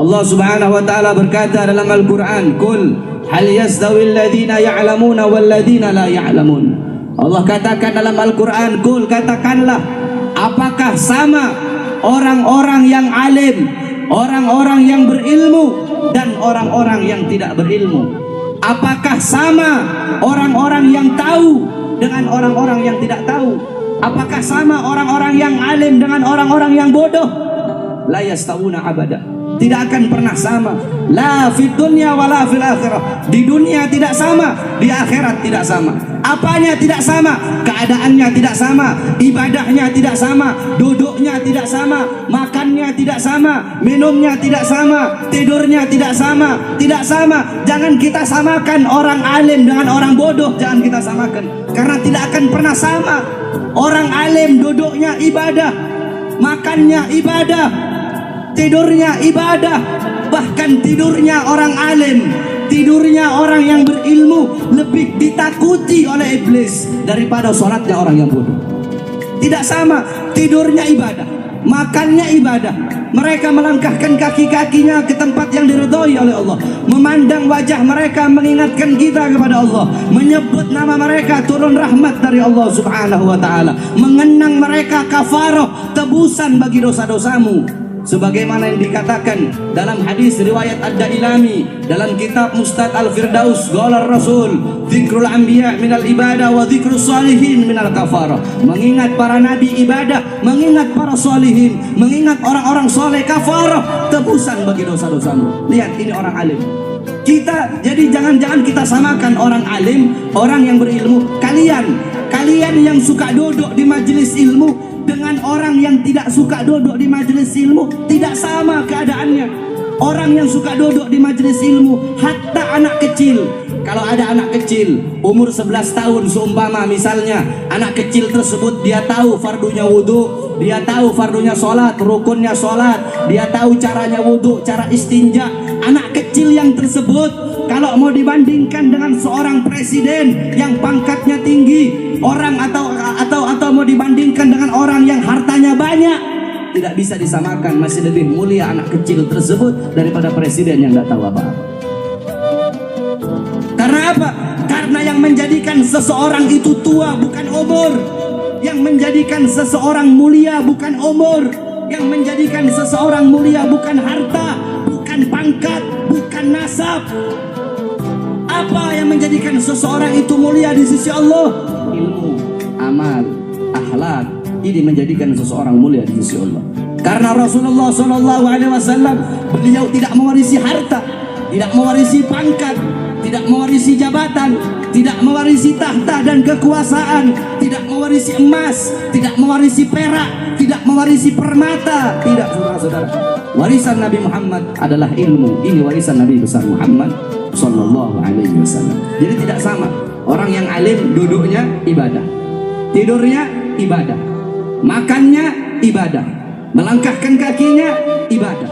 Allah Subhanahu wa taala berkata dalam Al-Qur'an, "Qul hal yastawil ladzina ya'lamuna wal ladzina la ya'lamun." Allah katakan dalam Al-Qur'an, "Qul," katakanlah, apakah sama orang-orang yang alim, orang-orang yang berilmu dan orang-orang yang tidak berilmu? Apakah sama orang-orang yang tahu dengan orang-orang yang tidak tahu? Apakah sama orang-orang yang alim dengan orang-orang yang bodoh? La yastawuna abada. Tidak akan pernah sama. La fid dunya wala fil akhirah. Di dunia tidak sama, di akhirat tidak sama. Apanya tidak sama? Keadaannya tidak sama, ibadahnya tidak sama, duduknya tidak sama, makannya tidak sama, minumnya tidak sama, tidurnya tidak sama, tidak sama. Jangan kita samakan orang alim dengan orang bodoh, jangan kita samakan, karena tidak akan pernah sama. Orang alim duduknya ibadah, makannya ibadah, tidurnya ibadah. Bahkan tidurnya orang alim, tidurnya orang yang berilmu lebih ditakuti oleh iblis daripada sholatnya orang yang bodoh. Tidak sama, tidurnya ibadah, makannya ibadah. Mereka melangkahkan kaki-kakinya ke tempat yang diridhoi oleh Allah. Memandang wajah mereka mengingatkan kita kepada Allah. Menyebut nama mereka turun rahmat dari Allah Subhanahu wa ta'ala. Mengenang mereka kafarah, tebusan bagi dosa-dosamu. Sebagaimana yang dikatakan dalam hadis riwayat Ad-Dailami dalam kitab Mustad Al-Firdaus, qala Rasul, dzikrul anbiya minal ibadah wa dzikrus salihin minal kafarah. Mengingat para nabi ibadah, mengingat para salihin, mengingat orang-orang soleh kafarah, tebusan bagi dosa-dosamu. Lihat, ini orang alim. Jadi jangan-jangan kita samakan orang alim, orang yang berilmu. Kalian yang suka duduk di majelis ilmu dengan orang yang tidak suka duduk di majelis ilmu tidak sama keadaannya. Orang yang suka duduk di majelis ilmu, hatta anak kecil, kalau ada anak kecil umur 11 tahun seumpama misalnya, anak kecil tersebut dia tahu fardunya wudu, dia tahu fardunya sholat, rukunnya sholat, dia tahu caranya wudu, cara istinja. Anak kecil yang tersebut kalau mau dibandingkan dengan seorang presiden yang pangkatnya tinggi, orang atau mau dibandingkan dengan orang yang hartanya banyak, tidak bisa disamakan. Masih lebih mulia anak kecil tersebut daripada presiden yang tidak tahu apa-apa. Karena apa? Karena yang menjadikan seseorang itu tua bukan umur, yang menjadikan seseorang mulia bukan umur, yang menjadikan seseorang mulia bukan harta, bukan pangkat, bukan nasab. Apa yang menjadikan seseorang itu mulia di sisi Allah? Ilmu, amal, akhlak. Ini menjadikan seseorang mulia di sisi Allah. Karena Rasulullah SAW, beliau tidak mewarisi harta, tidak mewarisi pangkat, tidak mewarisi jabatan, tidak mewarisi tahta dan kekuasaan, tidak mewarisi emas, tidak mewarisi perak, tidak mewarisi permata. Tidak, saudara-saudara. Warisan Nabi Muhammad adalah ilmu. Ini warisan Nabi besar Muhammad Sallallahu Alaihi Wasallam. Jadi tidak sama. Orang yang alim duduknya ibadah, tidurnya ibadah, makannya ibadah, melangkahkan kakinya ibadah.